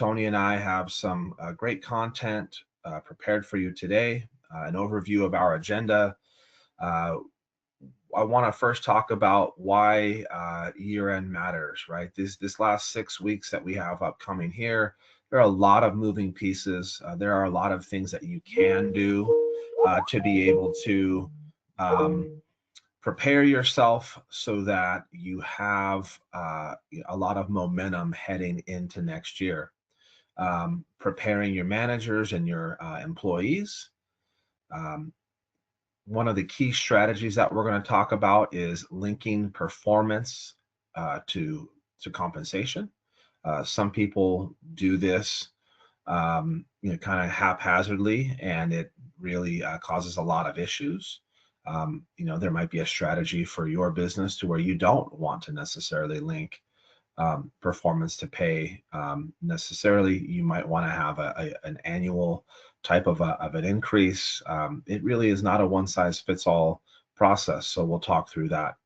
Tony and I have some great content prepared for you today, an overview of our agenda. Uh, I want to first talk about why year-end matters, right? This last 6 weeks that we have upcoming here, there are a lot of moving pieces. There are a lot of things that you can do to be able to um, prepare yourself so that you have a lot of momentum heading into next year. Preparing your managers and your employees. Um, One of the key strategies that we're going to talk about is linking performance to compensation. Some people do this, kind of haphazardly, and it really causes a lot of issues. There might be a strategy for your business to where you don't want to necessarily link performance to pay necessarily. You might want to have an annual type of an increase. It really is not a one size fits all process. So we'll talk through that.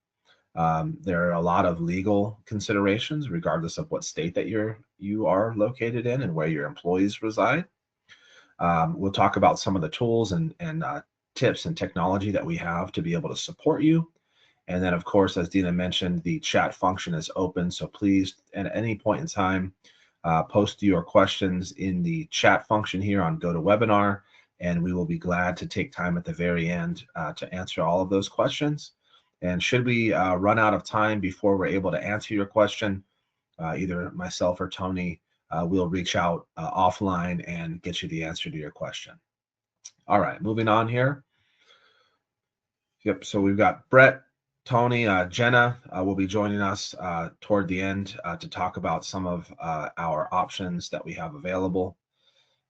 There are a lot of legal considerations, regardless of what state that you are located in and where your employees reside. We'll talk about some of the tools and tips and technology that we have to be able to support you. And then, of course, as Dina mentioned, the chat function is open. So please, at any point in time, post your questions in the chat function here on GoToWebinar, and we will be glad to take time at the very end to answer all of those questions. And should we run out of time before we're able to answer your question, either myself or Tony will reach out offline and get you the answer to your question. All right, moving on here. Yep, so we've got Brett, Tony, Jenna will be joining us toward the end to talk about some of our options that we have available.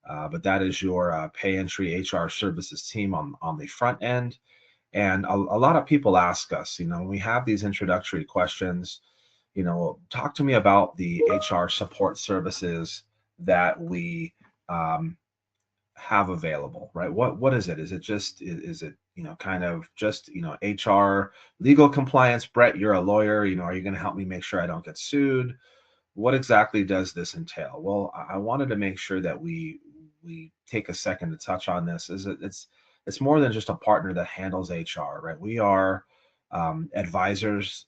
But that is your pay entry HR services team on the front end. And a lot of people ask us, when we have these introductory questions, talk to me about the HR support services that we have available, right? What is it? Is it just is it kind of just HR legal compliance? Brett, you're a lawyer. Are you going to help me make sure I don't get sued? What exactly does this entail? Well, I wanted to make sure that we take a second to touch on this. It's more than just a partner that handles HR, right? We are advisors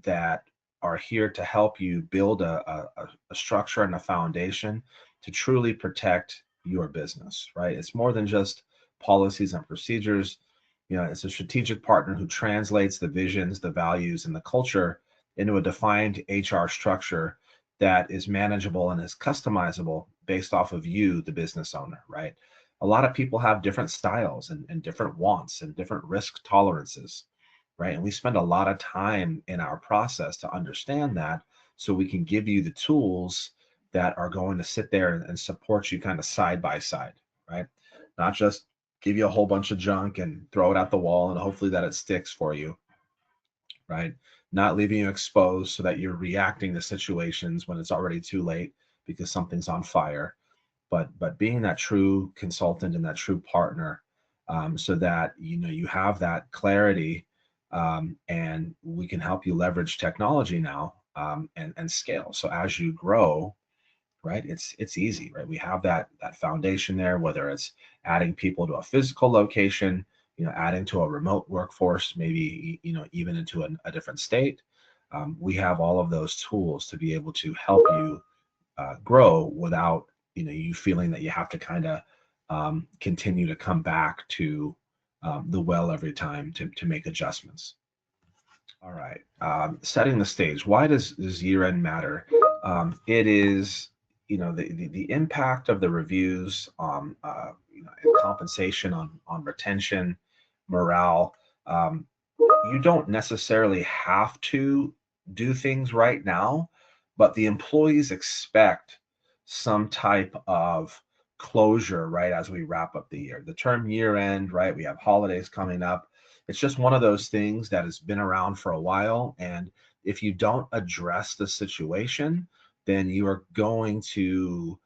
that are here to help you build a structure and a foundation to truly protect your business, right? It's more than just policies and procedures. It's a strategic partner who translates the visions, the values, and the culture into a defined HR structure that is manageable and is customizable based off of you, the business owner, right? A lot of people have different styles and different wants and different risk tolerances, right? And we spend a lot of time in our process to understand that so we can give you the tools that are going to sit there and support you kind of side by side, right? Not just give you a whole bunch of junk and throw it at the wall and hopefully that it sticks for you, right? Not leaving you exposed so that you're reacting to situations when it's already too late because something's on fire, but being that true consultant and that true partner, so that you have that clarity, and we can help you leverage technology now, and scale. So as you grow, right, it's easy, right? We have that foundation there, whether it's adding people to a physical location, adding to a remote workforce, maybe even into a different state. We have all of those tools to be able to help you grow without you feeling that you have to kind of continue to come back to the well every time to make adjustments. All right, setting the stage. Why does year-end matter? It is the impact of the reviews on compensation, on retention, morale. You don't necessarily have to do things right now, but the employees expect some type of closure right as we wrap up the year. The term year end, right? We have holidays coming up. It's just one of those things that has been around for a while. And if you don't address the situation, then you are going to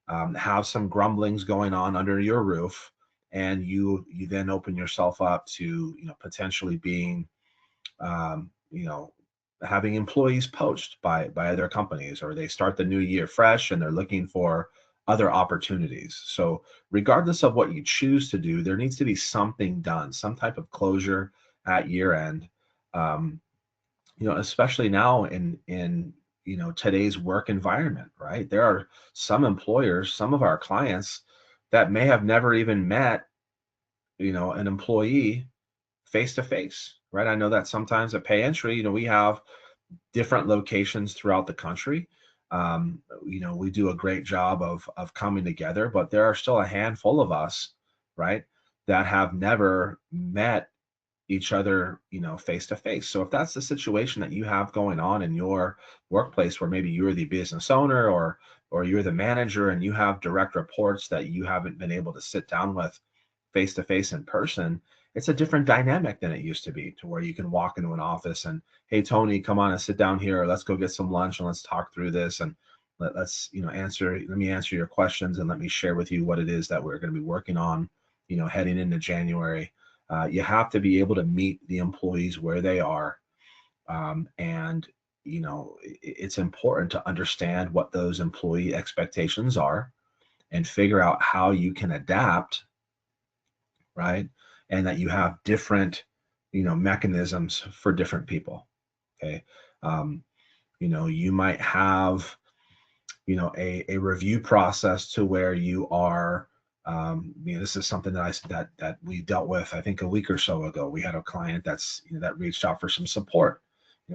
have some grumblings going on under your roof, and you then open yourself up to potentially being having employees poached by other companies, or they start the new year fresh and they're looking for other opportunities. So regardless of what you choose to do, there needs to be something done, some type of closure at year end. Um, especially now in today's work environment, right? There are some employers, some of our clients that may have never even met, an employee face to face, right? I know that sometimes at pay entry, we have different locations throughout the country. We do a great job of coming together, but there are still a handful of us, right, that have never met each other, face to face. So if that's the situation that you have going on in your workplace, where maybe you're the business owner or you're the manager and you have direct reports that you haven't been able to sit down with face to face in person, it's a different dynamic than it used to be, to where you can walk into an office and, hey, Tony, come on and sit down here, or let's go get some lunch and let's talk through this, and let's let me answer your questions and let me share with you what it is that we're going to be working on, heading into January. You have to be able to meet the employees where they are, and it's important to understand what those employee expectations are and figure out how you can adapt, right? And that you have different, mechanisms for different people. Okay. Um, you might have, a review process to where you are, this is something that we dealt with, I think a week or so ago. We had a client that reached out for some support.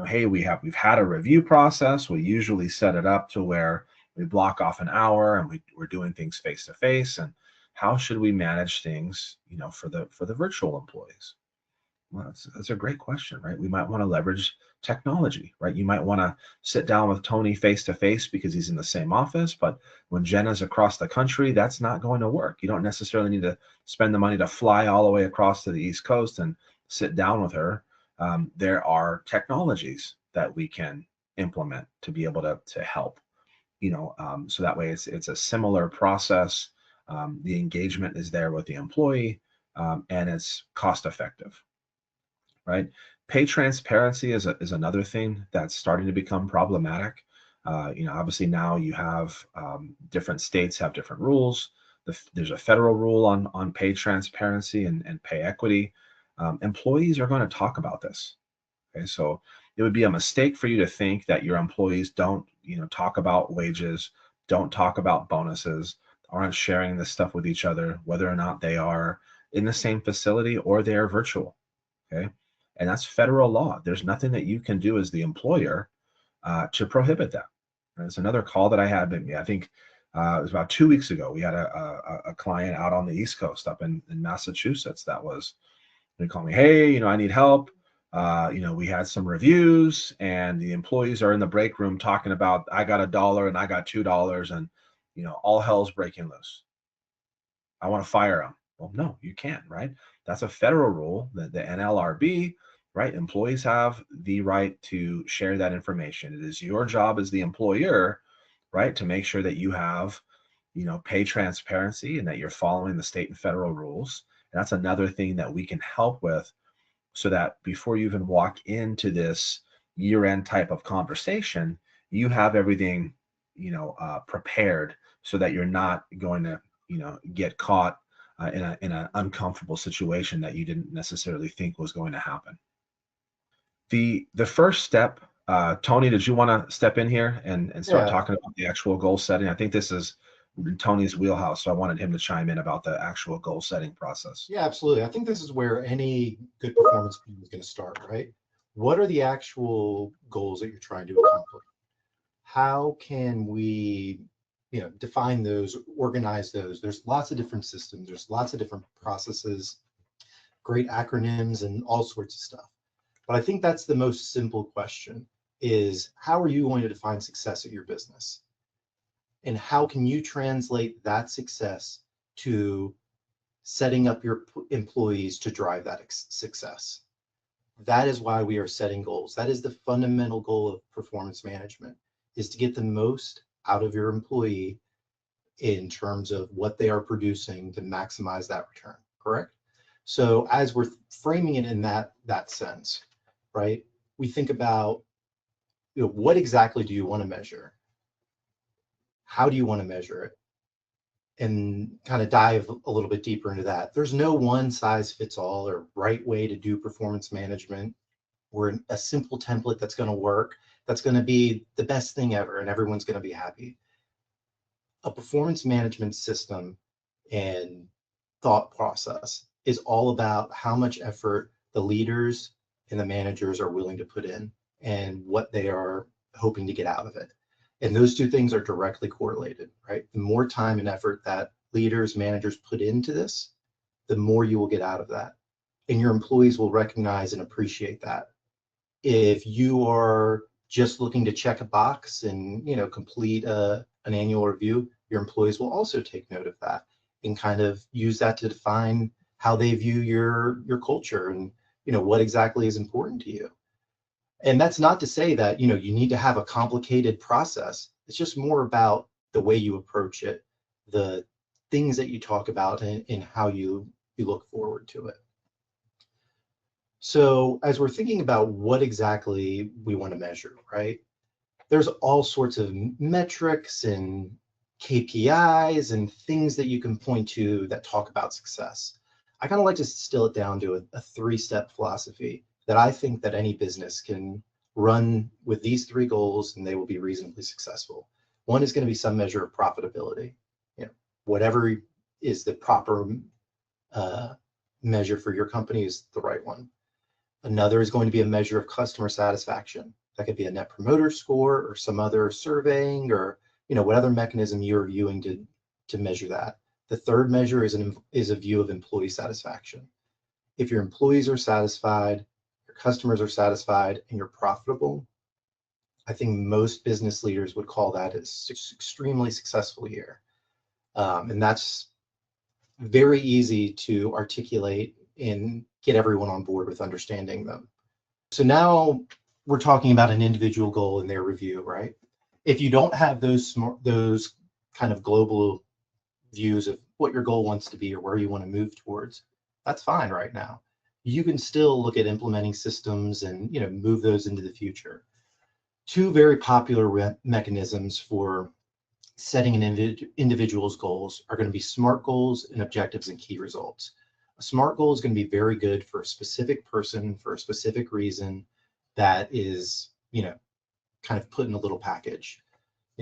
Hey, we've had a review process. We usually set it up to where we block off an hour and we're doing things face to face. And how should we manage things, for the virtual employees? Well, that's a great question, right? We might want to leverage technology, right? You might want to sit down with Tony face to face because he's in the same office, but when Jenna's across the country, that's not going to work. You don't necessarily need to spend the money to fly all the way across to the East Coast and sit down with her. There are technologies that we can implement to be able to help, so that way it's a similar process. The engagement is there with the employee, and it's cost effective, right? Pay transparency is another thing that's starting to become problematic. Obviously now you have, different states have different rules. There's a federal rule on pay transparency and pay equity. Employees are going to talk about this. Okay, so it would be a mistake for you to think that your employees don't, talk about wages, don't talk about bonuses, aren't sharing this stuff with each other, whether or not they are in the same facility or they are virtual. Okay. And that's federal law. There's nothing that you can do as the employer, to prohibit that. And it's another call that I had. I think, it was about 2 weeks ago. We had a client out on the East Coast up in Massachusetts that was, they called me, hey, I need help. We had some reviews and the employees are in the break room talking about, I got $1 and I got $2, and, all hell's breaking loose. I want to fire them. Well, no, you can't, right? That's a federal rule, that the NLRB, right? Employees have the right to share that information. It is your job as the employer, right, to make sure that you have, pay transparency and that you're following the state and federal rules. And that's another thing that we can help with, so that before you even walk into this year-end type of conversation, you have everything, prepared, so that you're not going to, get caught, in an uncomfortable situation that you didn't necessarily think was going to happen. The first step, Tony, did you want to step in here and start Yeah, talking about the actual goal setting? I think this is Tony's wheelhouse, so I wanted him to chime in about the actual goal setting process. yeah, absolutely. I think this is where any good performance plan is going to start, right? What are the actual goals that you're trying to accomplish? How can we, define those, organize those? There's lots of different systems, there's lots of different processes, great acronyms, and all sorts of stuff. But I think that's the most simple question is how are you going to define success at your business? And how can you translate that success to setting up your employees to drive that success? That is why we are setting goals. That is the fundamental goal of performance management, is to get the most out of your employee in terms of what they are producing to maximize that return, correct? So as we're framing it in that sense, right? We think about what exactly do you want to measure? How do you want to measure it? And kind of dive a little bit deeper into that. There's no one size fits all or right way to do performance management or a simple template that's going to work, that's going to be the best thing ever and everyone's going to be happy. A performance management system and thought process is all about how much effort the leaders and the managers are willing to put in and what they are hoping to get out of it. And those two things are directly correlated, right? The more time and effort that leaders, managers put into this, the more you will get out of that. And your employees will recognize and appreciate that. If you are just looking to check a box and complete an annual review, your employees will also take note of that and kind of use that to define how they view your culture and what exactly is important to you. And that's not to say that you need to have a complicated process. It's just more about the way you approach it, the things that you talk about, and how you look forward to it. So as we're thinking about what exactly we want to measure, right? There's all sorts of metrics and KPIs and things that you can point to that talk about success. I kind of like to distill it down to a three-step philosophy that I think that any business can run with these three goals and they will be reasonably successful. One is going to be some measure of profitability. Whatever is the proper measure for your company is the right one. Another is going to be a measure of customer satisfaction. That could be a net promoter score or some other surveying or what other mechanism you're viewing to measure that. The third measure is a view of employee satisfaction. If your employees are satisfied, your customers are satisfied, and you're profitable, I think most business leaders would call that an extremely successful year. And that's very easy to articulate and get everyone on board with understanding them. So now we're talking about an individual goal in their review, right? If you don't have those kind of global views of what your goal wants to be or where you want to move towards, that's fine right now. You can still look at implementing systems and move those into the future. Two very popular mechanisms for setting an individual's goals are going to be SMART goals and objectives and key results. A SMART goal is going to be very good for a specific person for a specific reason that is, kind of put in a little package.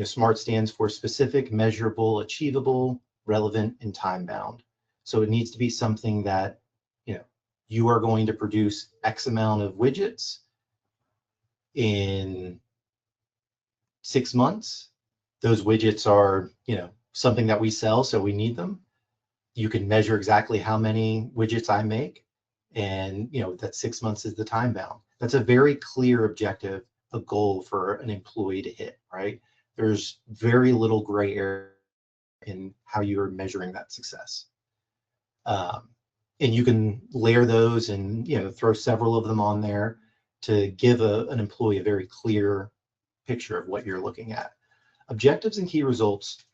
SMART stands for specific, measurable, achievable, relevant, and time bound. So it needs to be something that, you are going to produce X amount of widgets in 6 months. Those widgets are, something that we sell, so we need them. You can measure exactly how many widgets I make, and that 6 months is the time bound. That's a very clear objective, a goal for an employee to hit, right? There's very little gray area in how you're measuring that success. And you can layer those and throw several of them on there to give an employee a very clear picture of what you're looking at. Objectives and key results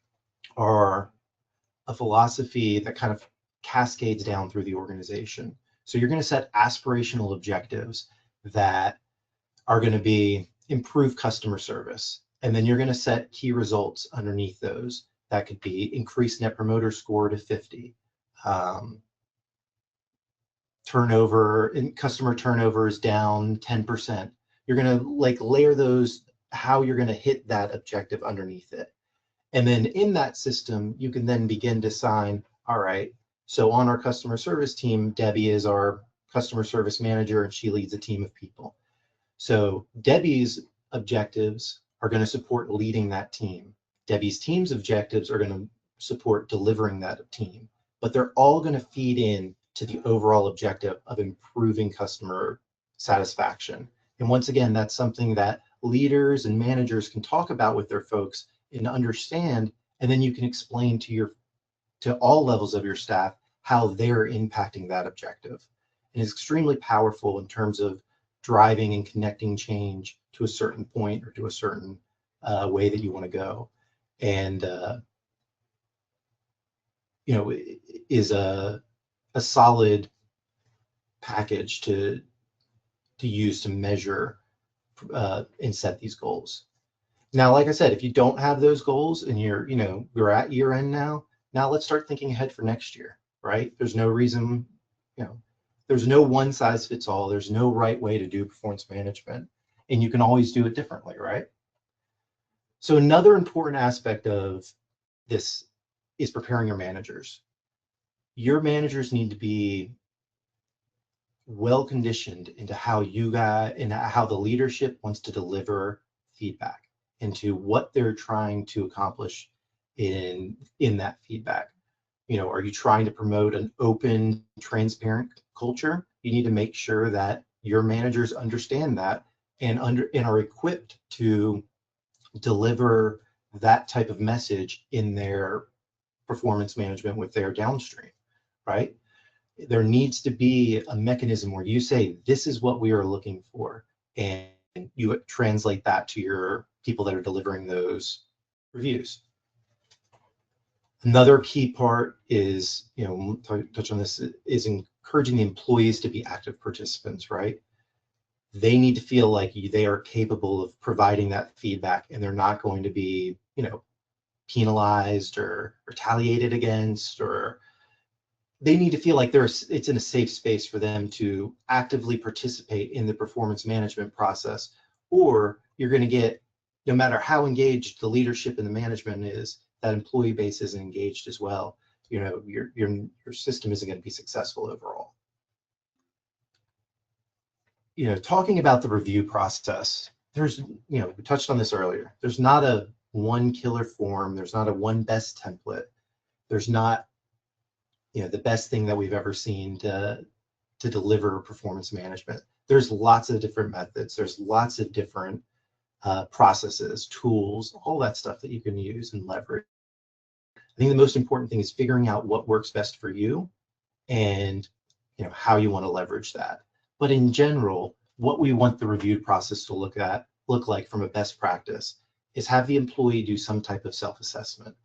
are a philosophy that kind of cascades down through the organization. So you're going to set aspirational objectives that are going to be improve customer service. And then you're going to set key results underneath those. That could be increase net promoter score to 50. Turnover and customer turnover is down 10%. You're going to layer those, how you're going to hit that objective underneath it. And then in that system, you can then begin to assign, all right, so on our customer service team, Debbie is our customer service manager and she leads a team of people. So Debbie's objectives are going to support leading that team. Debbie's team's objectives are going to support delivering that team, but they're all going to feed in to the overall objective of improving customer satisfaction. And once again, that's something that leaders and managers can talk about with their folks and understand, and then you can explain to all levels of your staff how they're impacting that objective. And it's extremely powerful in terms of driving and connecting change to a certain point or to a certain way that you want to go. And is a solid package to use to measure and set these goals. Now, like I said, if you don't have those goals and you're at year end now let's start thinking ahead for next year, right? There's no reason, there's no one size fits all. There's no right way to do performance management, and you can always do it differently, right? So another important aspect of this is preparing your managers. Your managers need to be well conditioned into how the leadership wants to deliver feedback, into what they're trying to accomplish in that feedback. Are you trying to promote an open, transparent culture? You need to make sure that your managers understand that and are equipped to deliver that type of message in their performance management with their downstream, right? There needs to be a mechanism where you say, this is what we are looking for, and you translate that to your people that are delivering those reviews. Another key part is, touch on this, is encouraging the employees to be active participants, right? They need to feel like they are capable of providing that feedback, and they're not going to be, penalized or retaliated against, or they need to feel like it's in a safe space for them to actively participate in the performance management process. Or you're going to get, no matter how engaged the leadership and the management is, that employee base isn't engaged as well. Your system isn't going to be successful overall. Talking about the review process, we touched on this earlier. There's not a one killer form. There's not a one best template. There's not the best thing that we've ever seen to deliver performance management. There's lots of different methods. There's lots of different processes, tools, all that stuff that you can use and leverage. I think the most important thing is figuring out what works best for you and how you want to leverage that. But in general, what we want the review process to look like from a best practice is have the employee do some type of self-assessment.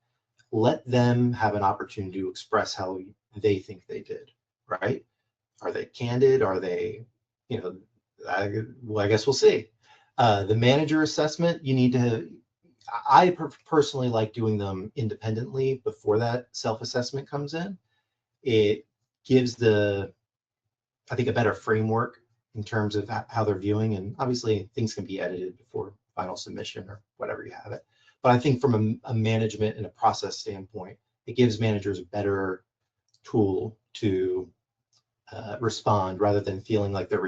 Let them have an opportunity to express how they think they did, right? Are they candid? Are they, I guess we'll see. The manager assessment, I personally like doing them independently before that self-assessment comes in. It gives I think, a better framework in terms of how they're viewing, and obviously things can be edited before final submission or whatever you have it. But I think from a management and a process standpoint, it gives managers a better tool to respond, rather than feeling like they're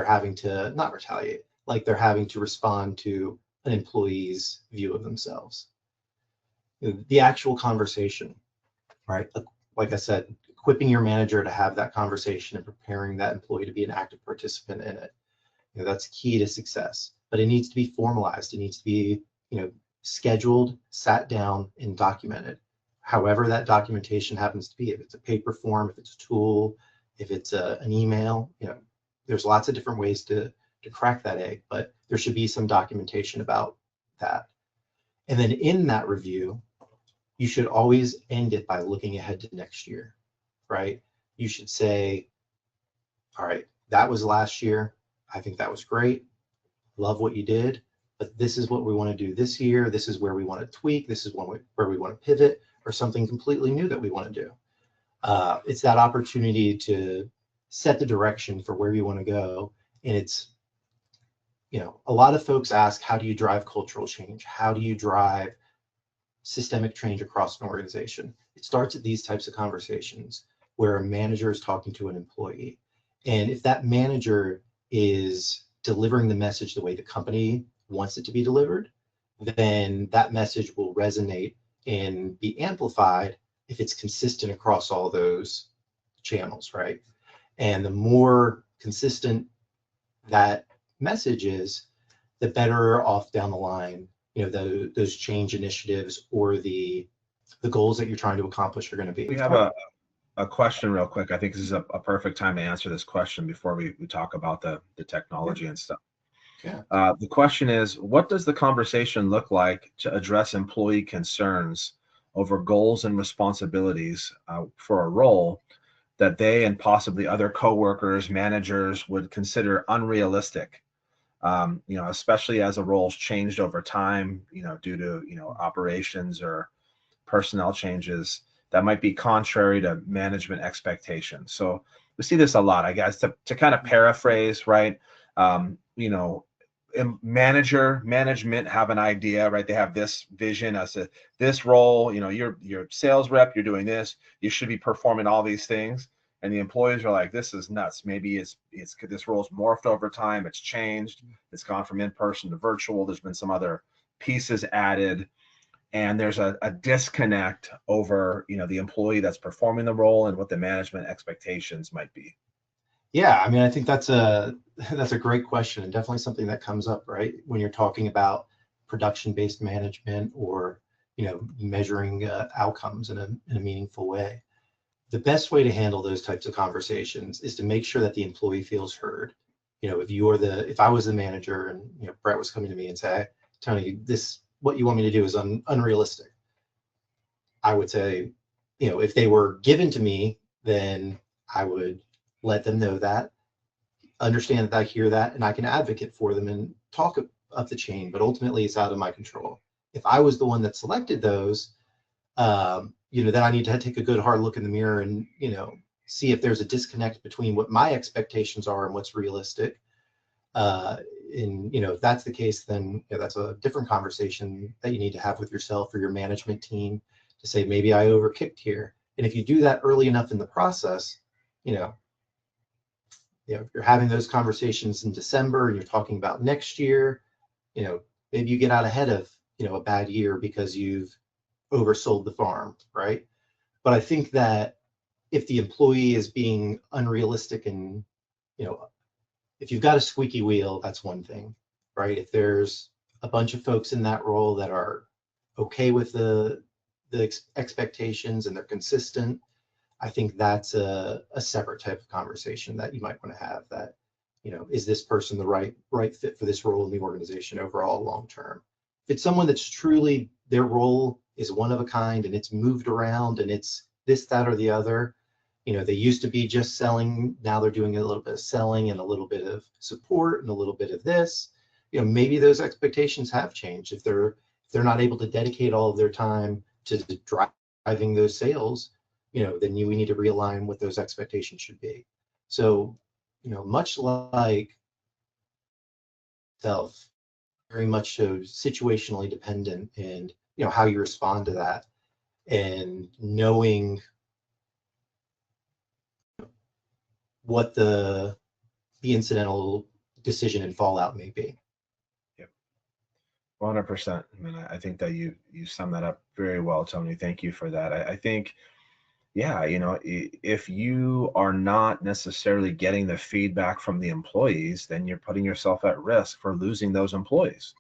having to not retaliate, like they're having to respond to an employee's view of themselves. The actual conversation, right? Like I said, equipping your manager to have that conversation and preparing that employee to be an active participant in it. That's key to success, but it needs to be formalized. It needs to be, scheduled, sat down, and documented. However that documentation happens to be, if it's a paper form, if it's a tool, if it's an email, there's lots of different ways to crack that egg, but there should be some documentation about that. And then in that review, you should always end it by looking ahead to next year, right? You should say, all right, that was last year. I think that was great. Love what you did, but this is what we want to do this year. This is where we want to tweak. This is where we want to pivot, or something completely new that we want to do. It's that opportunity to set the direction for where you want to go. And it's, a lot of folks ask, how do you drive cultural change? How do you drive systemic change across an organization? It starts at these types of conversations where a manager is talking to an employee. And if that manager is delivering the message the way the company wants it to be delivered, then that message will resonate and be amplified if it's consistent across all those channels, right? And the more consistent that message is, the better off down the line, those change initiatives or the goals that you're trying to accomplish are going to be. We have a question real quick. I think this is a perfect time to answer this question before we talk about the technology and stuff. Yeah. The question is, what does the conversation look like to address employee concerns over goals and responsibilities for a role that they and possibly other coworkers, managers would consider unrealistic Especially as the roles changed over time, due to, operations or personnel changes that might be contrary to management expectations. So we see this a lot, I guess, to kind of paraphrase, right? Um, you know, management have an idea, right? They have this vision as a this role, you're sales rep, you're doing this, you should be performing all these things. And the employees are like, this is nuts. Maybe it's this role's morphed over time, it's changed, it's gone from in-person to virtual, there's been some other pieces added, and there's a disconnect over, the employee that's performing the role and what the management expectations might be. Yeah, I mean, I think that's a that's a great question, and definitely something that comes up, right, when you're talking about production-based management, or measuring outcomes in a meaningful way. The best way to handle those types of conversations is to make sure that the employee feels heard. If I was the manager, and Brett was coming to me and say, Tony, this what you want me to do is unrealistic. I would say, if they were given to me, then I would let them know that, understand that I hear that, and I can advocate for them and talk up the chain, but ultimately it's out of my control. If I was the one that selected those, then I need to take a good hard look in the mirror and, see if there's a disconnect between what my expectations are and what's realistic. And, if that's the case, then that's a different conversation that you need to have with yourself or your management team, to say, maybe I overkicked here. And if you do that early enough in the process, you know, if you're having those conversations in December and you're talking about next year, maybe you get out ahead of, a bad year because you've oversold the farm, right? But I think that if the employee is being unrealistic, and, if you've got a squeaky wheel, that's one thing, right? If there's a bunch of folks in that role that are okay with the expectations and they're consistent, I think that's a separate type of conversation that you might want to have. That, is this person the right fit for this role in the organization overall long term? If it's someone that's truly, their role is one of a kind and it's moved around and it's this, that, or the other, they used to be just selling, now they're doing a little bit of selling and a little bit of support and a little bit of this, maybe those expectations have changed. If they're not able to dedicate all of their time to driving those sales, then we need to realign what those expectations should be. So, much like self, very much so situationally dependent, and how you respond to that, and knowing what the incidental decision and fallout may be. Yep, 100%. I mean, I think that you sum that up very well, Tony. Thank you for that. I think, yeah, if you are not necessarily getting the feedback from the employees, then you're putting yourself at risk for losing those employees.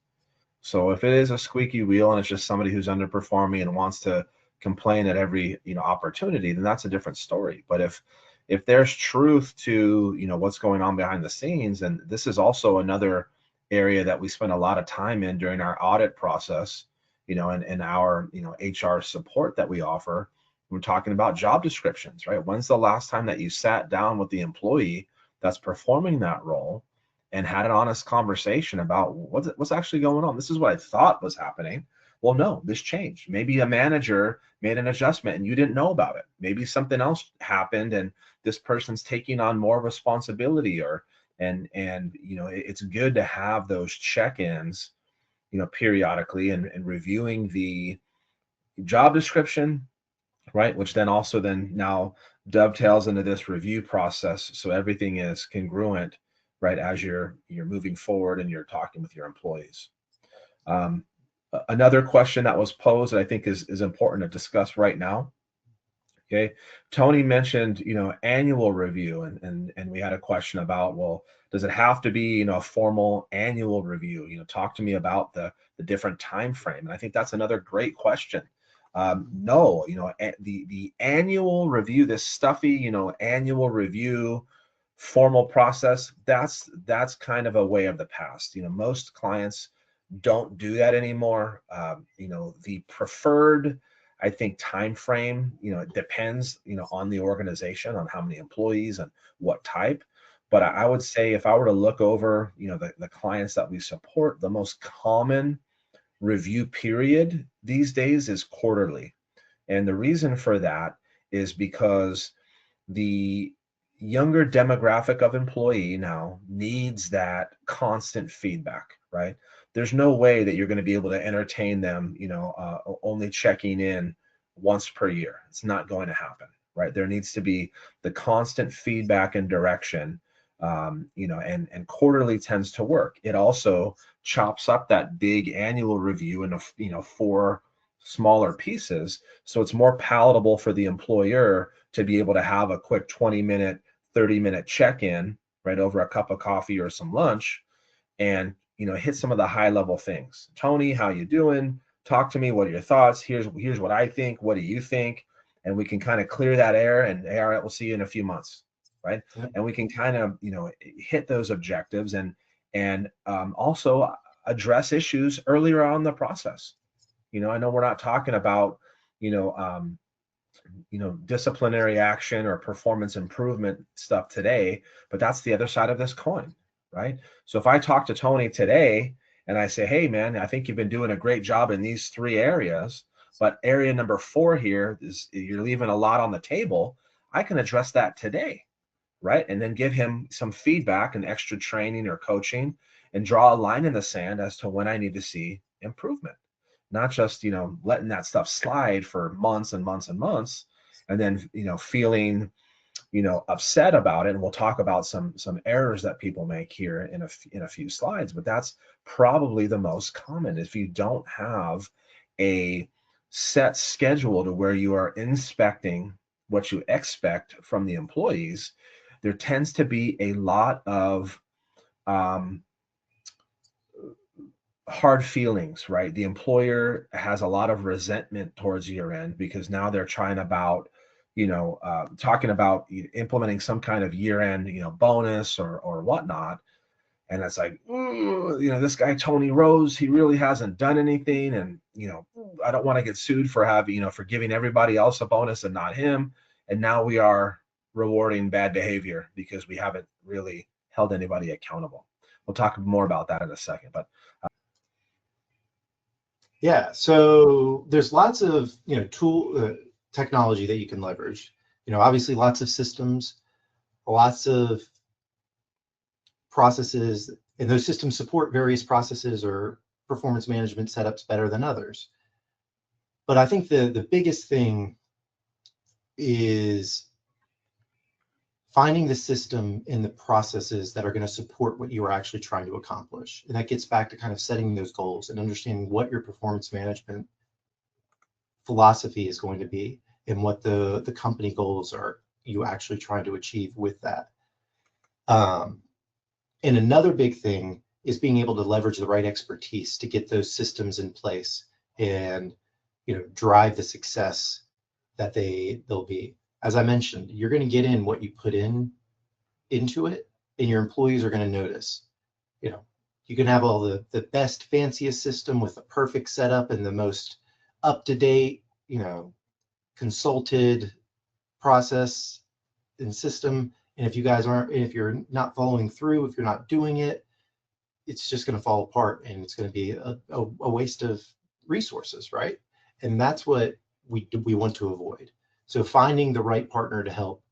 So if it is a squeaky wheel and it's just somebody who's underperforming and wants to complain at every, opportunity, then that's a different story. But if there's truth to, what's going on behind the scenes, and this is also another area that we spend a lot of time in during our audit process, and our, HR support that we offer. We're talking about job descriptions, right? When's the last time that you sat down with the employee that's performing that role and had an honest conversation about what's actually going on? This is what I thought was happening. Well, no, this changed. Maybe a manager made an adjustment and you didn't know about it. Maybe something else happened and this person's taking on more responsibility, or and it's good to have those check-ins, periodically, and reviewing the job description, right? Which then also then now dovetails into this review process, so everything is congruent, right, as you're moving forward and you're talking with your employees. Um, Another question that was posed that I think is important to discuss right now. Okay, Tony mentioned, annual review, and we had a question about, well, does it have to be, a formal annual review? Talk to me about the different time frame. And I think that's another great question. No, the annual review, this stuffy, annual review formal process, that's kind of a way of the past. Most clients don't do that anymore. The preferred, I think, time frame, it depends, on the organization, on how many employees and what type. But I would say if I were to look over, the clients that we support, the most common review period these days is quarterly. And the reason for that is because the younger demographic of employee now needs that constant feedback, right? There's no way that you're going to be able to entertain them, only checking in once per year. It's not going to happen, right? There needs to be the constant feedback and direction, and quarterly tends to work. It also chops up that big annual review into, four smaller pieces, so it's more palatable for the employer to be able to have a quick 20-minute, 30-minute check-in right over a cup of coffee or some lunch, and hit some of the high level things. Tony, how you doing? Talk to me. What are your thoughts? Here's what I think. What do you think? And we can kind of clear that air and, hey, all right, we'll see you in a few months, right? Yep. And we can kind of hit those objectives, and also address issues earlier on in the process. I know we're not talking about you know um, disciplinary action or performance improvement stuff today, but that's the other side of this coin, right? So if I talk to Tony today and I say, hey man, I think you've been doing a great job in these three areas, but area number 4 here is you're leaving a lot on the table, I can address that today, right? And then give him some feedback and extra training or coaching, and draw a line in the sand as to when I need to see improvement. Not just, letting that stuff slide for months and months and months, and then, feeling, upset about it. And we'll talk about some errors that people make here in a few slides, but that's probably the most common. If you don't have a set schedule to where you are inspecting what you expect from the employees, there tends to be a lot of hard feelings, right? The employer has a lot of resentment towards year end because now they're talking about implementing some kind of year end, bonus or whatnot. And it's like, this guy, Tony Rose, he really hasn't done anything. And, I don't want to get sued for for giving everybody else a bonus and not him. And now we are rewarding bad behavior because we haven't really held anybody accountable. We'll talk more about that in a second, but Yeah, so there's lots of technology that you can leverage. Obviously lots of systems, lots of processes, and those systems support various processes or performance management setups better than others. But I think the biggest thing is finding the system and the processes that are going to support what you are actually trying to accomplish. And that gets back to kind of setting those goals and understanding what your performance management philosophy is going to be and what the company goals are you actually trying to achieve with that. And another big thing is being able to leverage the right expertise to get those systems in place and drive the success that they'll be. As I mentioned, you're going to get in what you put into it, and your employees are going to notice. You can have all the best, fanciest system with the perfect setup and the most up-to-date, consulted process and system. And if you're not following through, if you're not doing it, it's just going to fall apart, and it's going to be a waste of resources, right? And that's what we want to avoid. So finding the right partner to help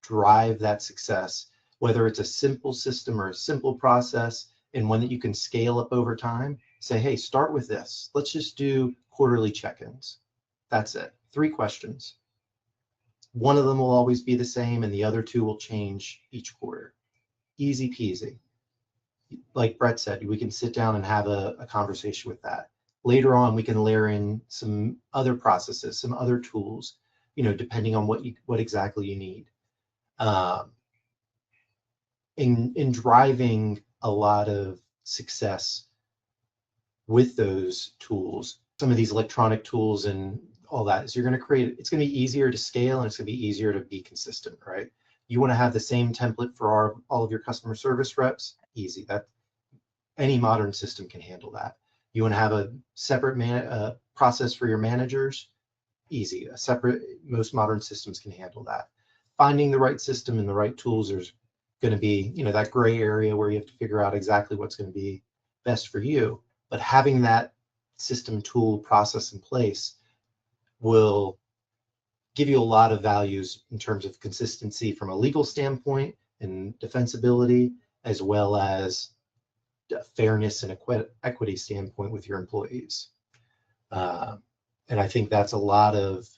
drive that success, whether it's a simple system or a simple process and one that you can scale up over time, say, hey, start with this. Let's just do quarterly check-ins. That's it. 3 questions. One of them will always be the same, and the other 2 will change each quarter. Easy peasy. Like Brett said, we can sit down and have a conversation with that. Later on, we can layer in some other processes, some other tools, depending on what exactly you need. In driving a lot of success with those tools, some of these electronic tools and all that, is it's going to be easier to scale, and it's going to be easier to be consistent, right? You want to have the same template for all of your customer service reps? Easy. That any modern system can handle that. You want to have a separate process for your managers? Easy. Most modern systems can handle that. Finding the right system and the right tools, there's going to be, that gray area where you have to figure out exactly what's going to be best for you. But having that system, tool, process in place will give you a lot of values in terms of consistency from a legal standpoint and defensibility, as well as fairness and equity standpoint with your employees. Uh, and I think that's a lot of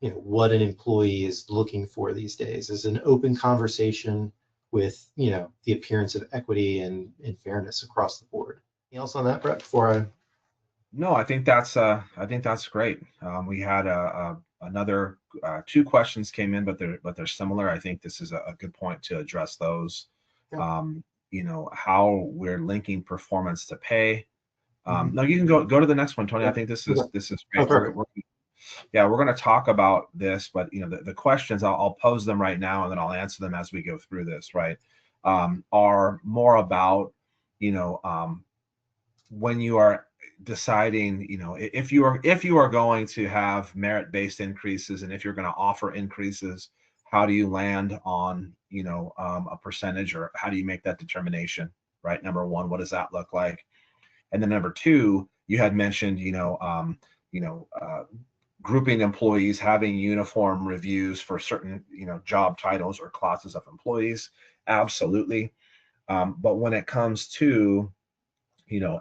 what an employee is looking for these days is an open conversation with the appearance of equity and fairness across the board. Anything else on that, Brett? Before I No, I think that's great. We had another two questions came in, but they're similar. I think this is a good point to address those. yeah. How we're linking performance to pay. Mhm. No, you can go to the next one, Tony. I Yeah. think this Okay. is Oh, great. perfect. Yeah, we're going to talk about this, but the questions I'll pose them right now, and then I'll answer them as we go through this. Right, are more about you know when you are deciding, if you are going to have merit-based increases, and if you're going to offer increases, how do you land on a percentage, or how do you make that determination? Right, number one, what does that look like? And then number two, you had mentioned, you know, uh, grouping employees, having uniform reviews for certain, job titles or classes of employees. Absolutely. But when it comes to,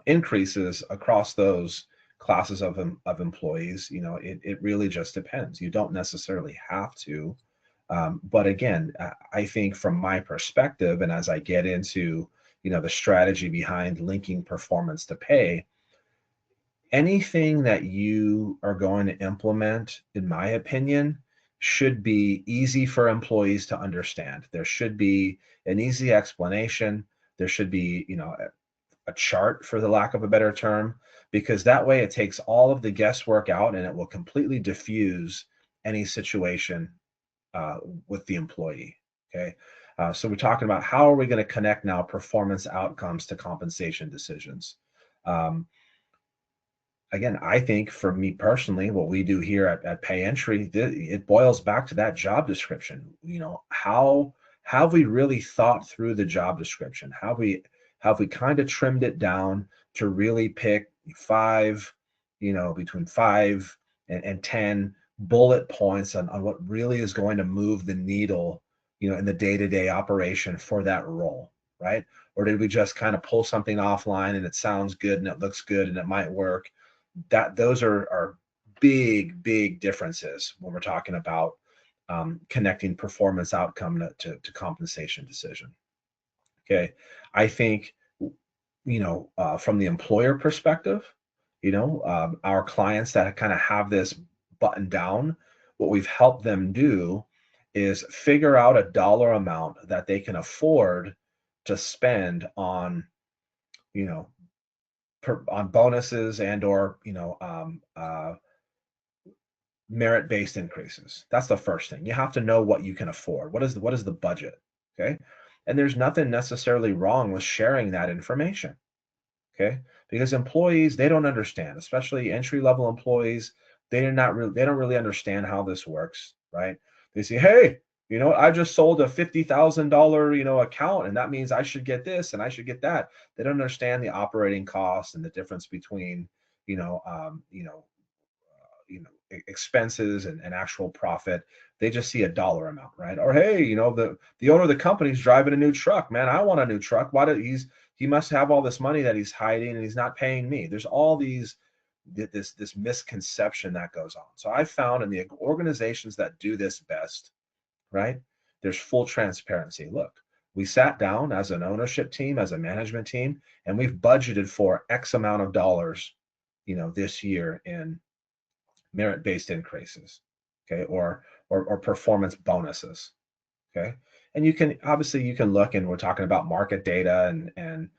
increases across those classes of employees, it really just depends. You don't necessarily have to. But again, I think from my perspective, and as I get into, the strategy behind linking performance to pay, anything that you are going to implement, in my opinion, should be easy for employees to understand. There should be an easy explanation. There should be, a chart, for the lack of a better term, because that way it takes all of the guesswork out, and it will completely diffuse any situation uh, with the employee. Okay. So we're talking about how are we going to connect now performance outcomes to compensation decisions. Um, Again, I think for me personally, what we do here at Pay Entry, it boils back to that job description. How have we really thought through the job description? Have we kind of trimmed it down to really pick five, between five and 10 bullet points on what really is going to move the needle, in the day-to-day operation for that role, right? Or did we just kind of pull something offline and it sounds good and it looks good and it might work? Those are big differences when we're talking about connecting performance outcome to compensation decision. Okay, I think from the employer perspective, our clients that kind of have this button down, what we've helped them do is figure out a dollar amount that they can afford to spend on you know on bonuses and or merit-based increases. That's the first thing. You have to know what you can afford. What is the budget? Okay. And there's nothing necessarily wrong with sharing that information. Okay. Because employees, they don't understand, especially entry-level employees, they don't really understand how this works, right? They say, hey, I just sold a $50,000, account, and that means I should get this and I should get that. They don't understand the operating costs and the difference between, you know, um, you know, expenses and actual profit. They just see a dollar amount, right? Or hey, the owner of the company's driving a new truck. Man, I want a new truck. Why did he must have all this money that he's hiding and he's not paying me? There's all this misconception that goes on. So I found in the organizations that do this best, right? There's full transparency. Look, we sat down as an ownership team, as a management team, and we've budgeted for X amount of dollars, this year in merit-based increases, okay, or performance bonuses, okay. And you can look, and we're talking about market data and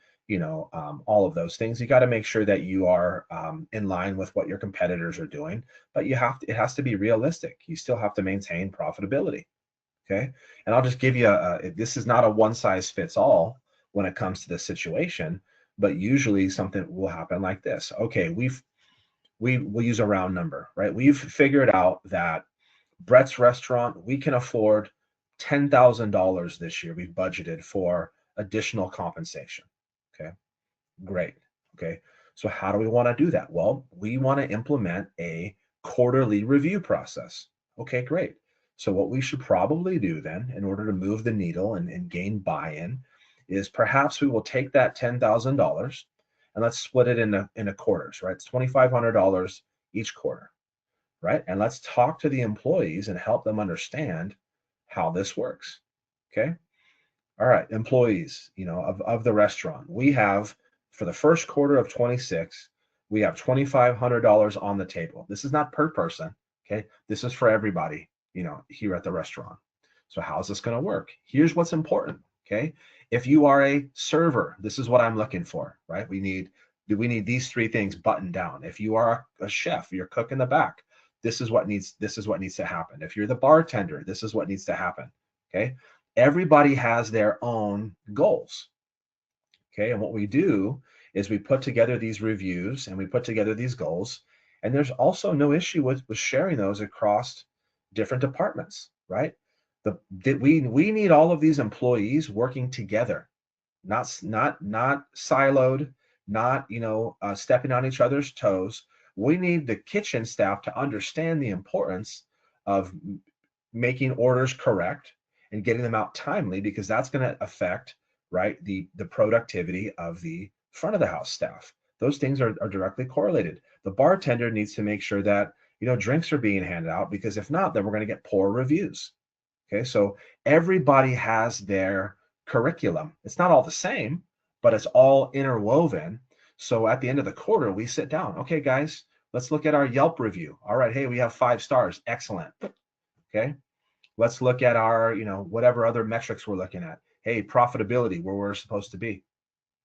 all of those things. You got to make sure that you are in line with what your competitors are doing, but it has to be realistic. You still have to maintain profitability, okay. And I'll just give you this is not a one size fits all when it comes to this situation, but usually something will happen like this. Okay, we will use a round number, right? We've figured out that Brett's restaurant, we can afford $10,000 this year we've budgeted for additional compensation. Okay, great. Okay, so how do we want to do that? Well, we want to implement a quarterly review process. Okay, great. So what we should probably do then in order to move the needle and gain buy-in is perhaps we will take that $10,000 and let's split it into quarters, right? It's $2,500 each quarter, right? And let's talk to the employees and help them understand how this works. Okay. All right, employees, of the restaurant, we have for the first quarter of 26, we have $2,500 on the table. This is not per person. Okay. This is for everybody, here at the restaurant. So how's this going to work? Here's what's important. Okay. If you are a server, this is what I'm looking for, right? We need these three things buttoned down. If you are a chef, you're cook in the back, this is what needs to happen. If you're the bartender, this is what needs to happen. Okay. Everybody has their own goals. Okay. And what we do is we put together these reviews and we put together these goals. And there's also no issue with sharing those across different departments, right? We need all of these employees working together, not siloed, not stepping on each other's toes. We need the kitchen staff to understand the importance of making orders correct and getting them out timely, because that's going to affect, right, the productivity of the front of the house staff. Those things are directly correlated. The bartender needs to make sure that drinks are being handed out, because if not, then we're going to get poor reviews. Okay, so everybody has their curriculum. It's not all the same, but it's all interwoven. So at the end of the quarter, we sit down. Okay, guys, let's look at our Yelp review. All right, hey, we have 5 stars. Excellent. Okay, let's look at our, whatever other metrics we're looking at. Hey, profitability, where we're supposed to be.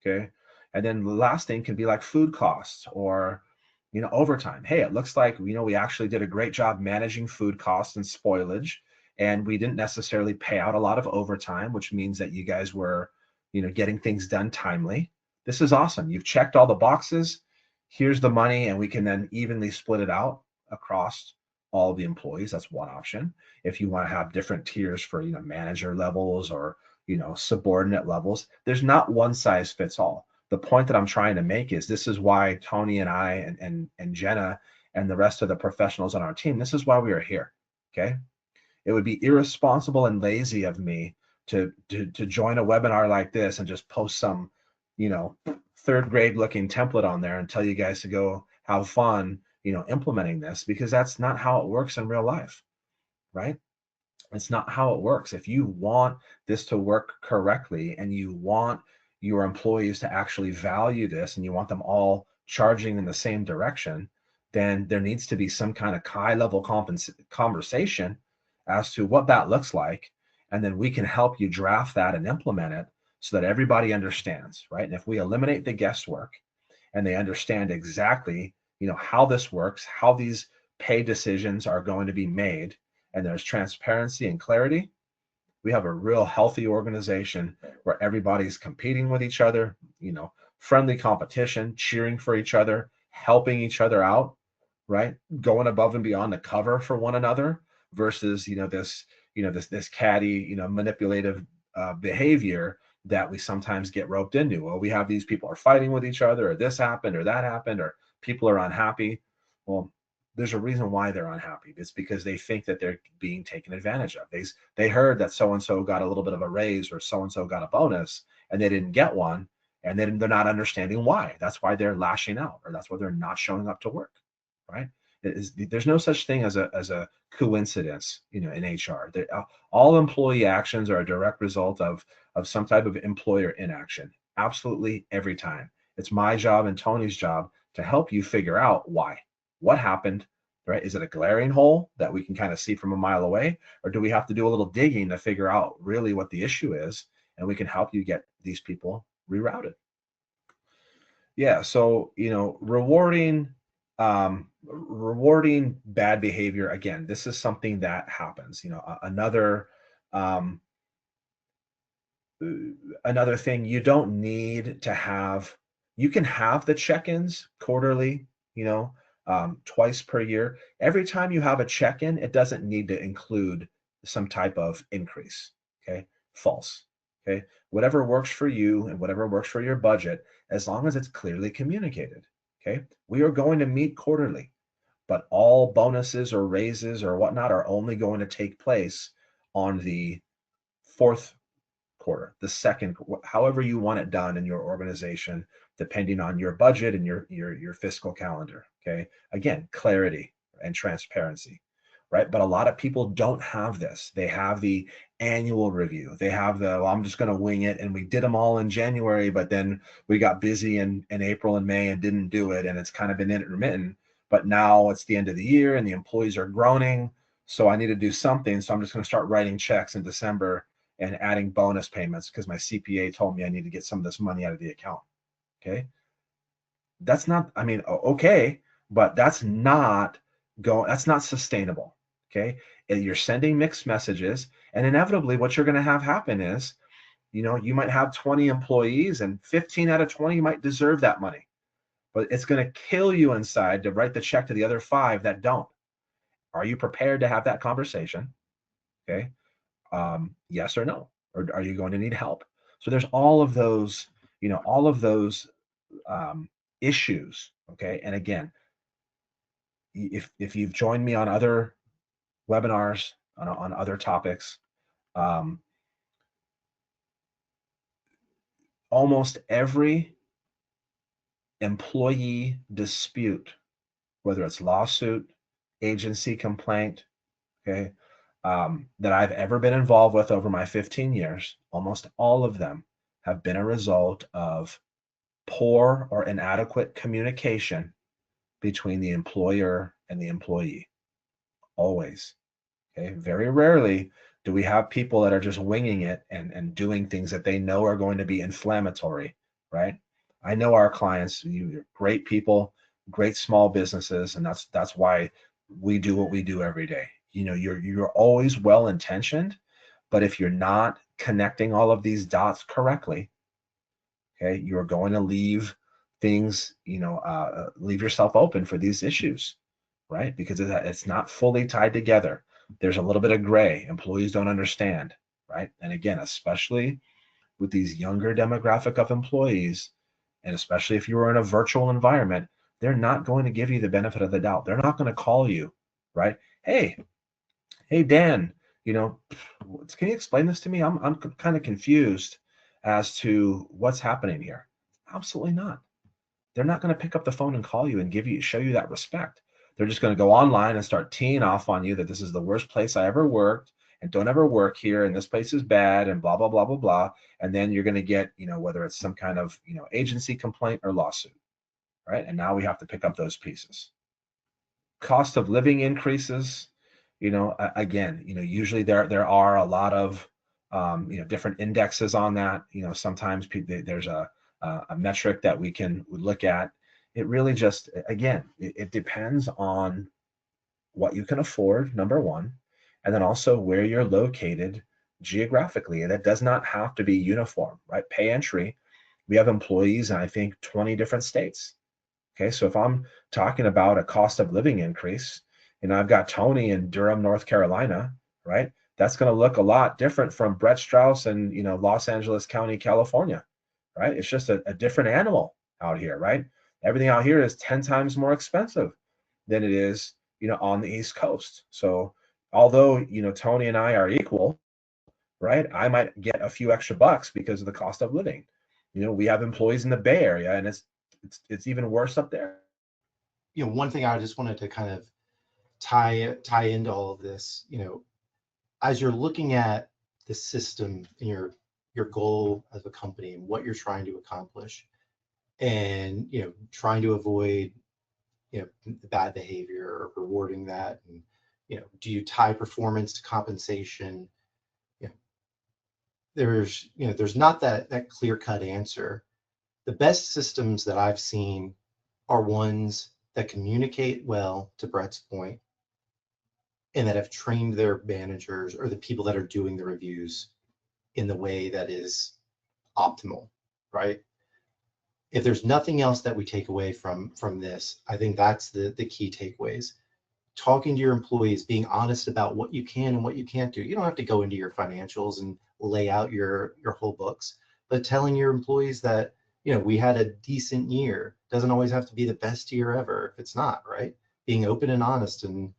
Okay, and then the last thing can be like food costs or overtime. Hey, it looks like we actually did a great job managing food costs and spoilage, and we didn't necessarily pay out a lot of overtime, which means that you guys were getting things done timely. This is awesome. You've checked all the boxes. Here's the money, and we can then evenly split it out across all the employees. That's one option. If you want to have different tiers for manager levels or subordinate levels, there's not one size fits all. The point that I'm trying to make is this is why Tony and I and Jenna and the rest of the professionals on our team, this is why we are here. Okay. It would be irresponsible and lazy of me to join a webinar like this and just post some, third grade looking template on there and tell you guys to go have fun, implementing this, because that's not how it works in real life, right? It's not how it works. If you want this to work correctly and you want your employees to actually value this and you want them all charging in the same direction, then there needs to be some kind of high level conversation as to what that looks like. And then we can help you draft that and implement it so that everybody understands, right? And if we eliminate the guesswork and they understand exactly, how this works, how these pay decisions are going to be made, and there's transparency and clarity, we have a real healthy organization where everybody's competing with each other, friendly competition, cheering for each other, helping each other out, right? Going above and beyond the cover for one another versus, this catty, manipulative behavior that we sometimes get roped into. Well, we have these people are fighting with each other, or this happened, or that happened, or people are unhappy. Well, there's a reason why they're unhappy. It's because they think that they're being taken advantage of. They heard that so-and-so got a little bit of a raise or so-and-so got a bonus and they didn't get one. And then they're not understanding why. That's why they're lashing out, or that's why they're not showing up to work, right? There's no such thing as a coincidence, in HR. All employee actions are a direct result of some type of employer inaction. Absolutely every time. It's my job and Tony's job to help you figure out why. What happened, right? Is it a glaring hole that we can kind of see from a mile away? Or do we have to do a little digging to figure out really what the issue is? And we can help you get these people rerouted. Yeah. So, rewarding bad behavior. Again, this is something that happens, um, another thing you don't need to have. You can have the check-ins quarterly, twice per year. Every time you have a check-in, it doesn't need to include some type of increase. Okay, false. Okay, whatever works for you and whatever works for your budget, as long as it's clearly communicated. Okay, we are going to meet quarterly, but all bonuses or raises or whatnot are only going to take place on the fourth quarter, the second, however you want it done in your organization, depending on your budget and your fiscal calendar. Okay, again, clarity and transparency, right? But a lot of people don't have this. They have the annual review. They have the, well, I'm just going to wing it, and we did them all in January, but then we got busy in April and May and didn't do it, and it's kind of been intermittent. But now it's the end of the year and the employees are groaning, so I need to do something. So I'm just going to start writing checks in December and adding bonus payments because my CPA told me I need to get some of this money out of the account. Okay. That's not, I mean, okay, but that's not sustainable. Okay. And you're sending mixed messages, and inevitably what you're going to have happen is, you might have 20 employees and 15 out of 20 might deserve that money, but it's going to kill you inside to write the check to the other 5 that don't. Are you prepared to have that conversation? Okay. Yes or no? Or are you going to need help? So there's all of those issues. Okay. And again, if you've joined me on other webinars on other topics, um, almost every employee dispute, whether it's lawsuit, agency complaint, okay, that I've ever been involved with over my 15 years, almost all of them have been a result of poor or inadequate communication between the employer and the employee. Always. Okay. Very rarely do we have people that are just winging it and doing things that they know are going to be inflammatory, right? I know our clients, you're great people, great small businesses, and that's why we do what we do every day. You're always well intentioned, but if you're not connecting all of these dots correctly, okay, you're going to leave things, leave yourself open for these issues, right? Because it's not fully tied together. There's a little bit of gray. Employees don't understand, right? And again, especially with these younger demographic of employees, and especially if you were in a virtual environment, they're not going to give you the benefit of the doubt. They're not going to call you, right? Hey, Dan, can you explain this to me? I'm kind of confused as to what's happening here. Absolutely not. They're not going to pick up the phone and call you and show you that respect. They're just going to go online and start teeing off on you that this is the worst place I ever worked and don't ever work here and this place is bad and blah blah blah blah blah. And then you're going to get, whether it's some kind of, agency complaint or lawsuit, right? And now we have to pick up those pieces. Cost of living increases, again, usually there are a lot of different indexes on that. Sometimes there's a metric that we can look at. It really just, again, it depends on what you can afford, number one, and then also where you're located geographically. And it does not have to be uniform, right? Pay entry, we have employees in, I think, 20 different states. Okay, so if I'm talking about a cost of living increase, I've got Tony in Durham, North Carolina, right? That's going to look a lot different from Brett Strauss in, Los Angeles County, California, right? It's just a different animal out here, right? Everything out here is 10 times more expensive than it is, on the East Coast. So although, Tony and I are equal, right? I might get a few extra bucks because of the cost of living. We have employees in the Bay Area, and it's even worse up there. One thing I just wanted to kind of tie into all of this, as you're looking at the system and your goal as a company and what you're trying to accomplish, and trying to avoid the bad behavior or rewarding that, and do you tie performance to compensation? There's not that clear-cut answer. The best systems that I've seen are ones that communicate well, to Brett's point, and that have trained their managers or the people that are doing the reviews in the way that is optimal, right? If there's nothing else that we take away from this, I think that's the key takeaways. talking to your employees, being honest about what you can and what you can't do. You don't have to go into your financials and lay out your whole books, but telling your employees that, we had a decent year doesn't always have to be the best year ever if it's not, right? Being open and honest and,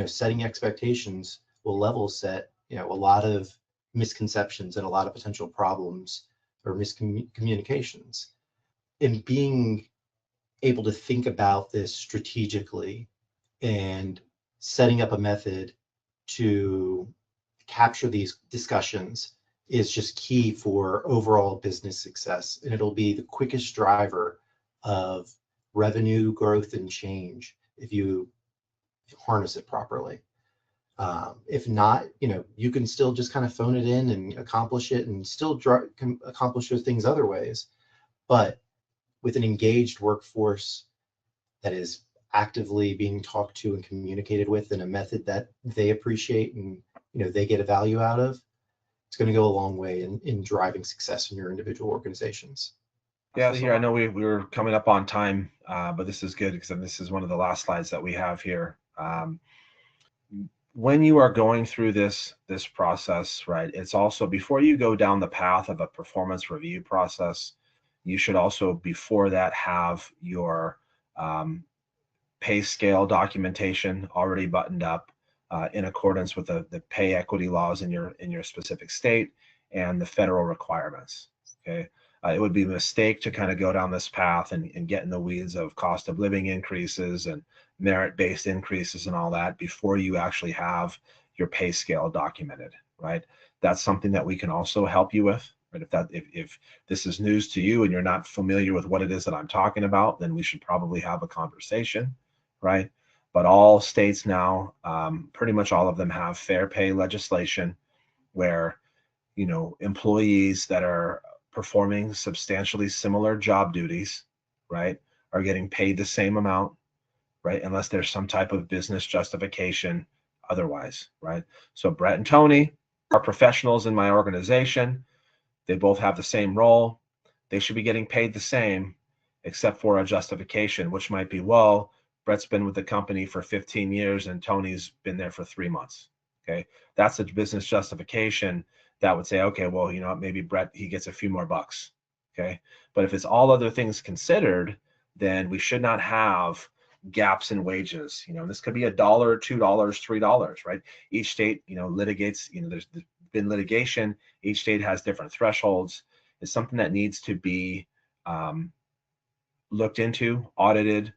setting expectations will level set, a lot of misconceptions and a lot of potential problems or miscommunications. And being able to think about this strategically and setting up a method to capture these discussions is just key for overall business success. And it'll be the quickest driver of revenue growth and change if you harness it properly. If not, you can still just kind of phone it in and accomplish it and still accomplish those things other ways. But with an engaged workforce that is actively being talked to and communicated with in a method that they appreciate and they get a value out of, it's going to go a long way in driving success in your individual organizations. Yeah, here I know we were coming up on time, but this is good because this is one of the last slides that we have here. When you are going through this process, right, it's also before you go down the path of a performance review process, you should also before that have your pay scale documentation already buttoned up in accordance with the pay equity laws in your specific state and the federal requirements. Okay, it would be a mistake to kind of go down this path and get in the weeds of cost of living increases and merit-based increases and all that before you actually have your pay scale documented, right? That's something that we can also help you with. Right? If this is news to you and you're not familiar with what it is that I'm talking about, then we should probably have a conversation, right? But all states now, pretty much all of them have fair pay legislation where, employees that are performing substantially similar job duties, right, are getting paid the same amount, right, unless there's some type of business justification otherwise, right? So Brett and Tony are professionals in my organization. They both have the same role. They should be getting paid the same, except for a justification, which might be, well, Brett's been with the company for 15 years and Tony's been there for 3 months. Okay. That's a business justification that would say, okay, well, maybe Brett, he gets a few more bucks. Okay. But if it's all other things considered, then we should not have gaps in wages. This could be $1, $2, $3, right? Each state, litigates, there's been litigation. Each state has different thresholds. It's something that needs to be looked into, audited,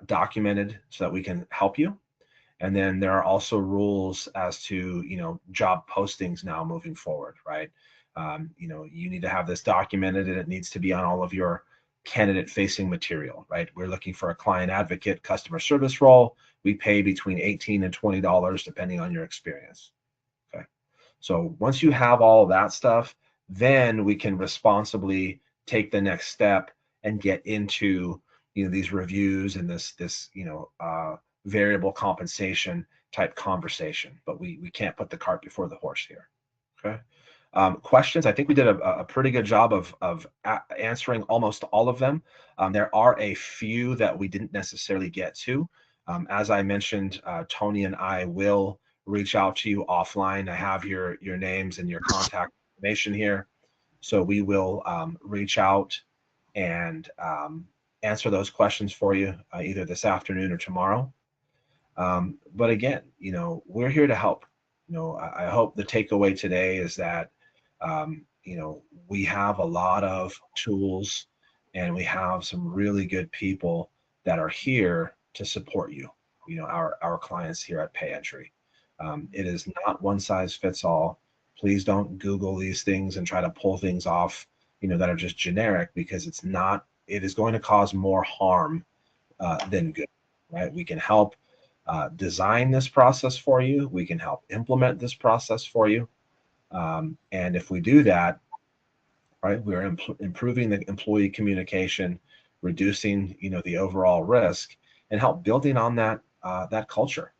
documented so that we can help you. And then there are also rules as to, job postings now moving forward, right? You need to have this documented and it needs to be on all of your candidate facing material, right? We're looking for a client advocate customer service role. We pay between $18 and $20 depending on your experience. Okay. So once you have all of that stuff, then we can responsibly take the next step and get into these reviews and this variable compensation type conversation. But we can't put the cart before the horse here. Okay. Questions? I think we did a pretty good job of answering almost all of them. There are a few that we didn't necessarily get to. As I mentioned, Tony and I will reach out to you offline. I have your names and your contact information here. So we will reach out and answer those questions for you either this afternoon or tomorrow. But again, we're here to help. I hope the takeaway today is that, we have a lot of tools and we have some really good people that are here to support you, our clients here at Pay Entry. It is not one size fits all. Please don't Google these things and try to pull things off, that are just generic, because it is going to cause more harm than good, right? We can help design this process for you. We can help implement this process for you. And if we do that, right, we're improving the employee communication, reducing, the overall risk, and help building on that culture,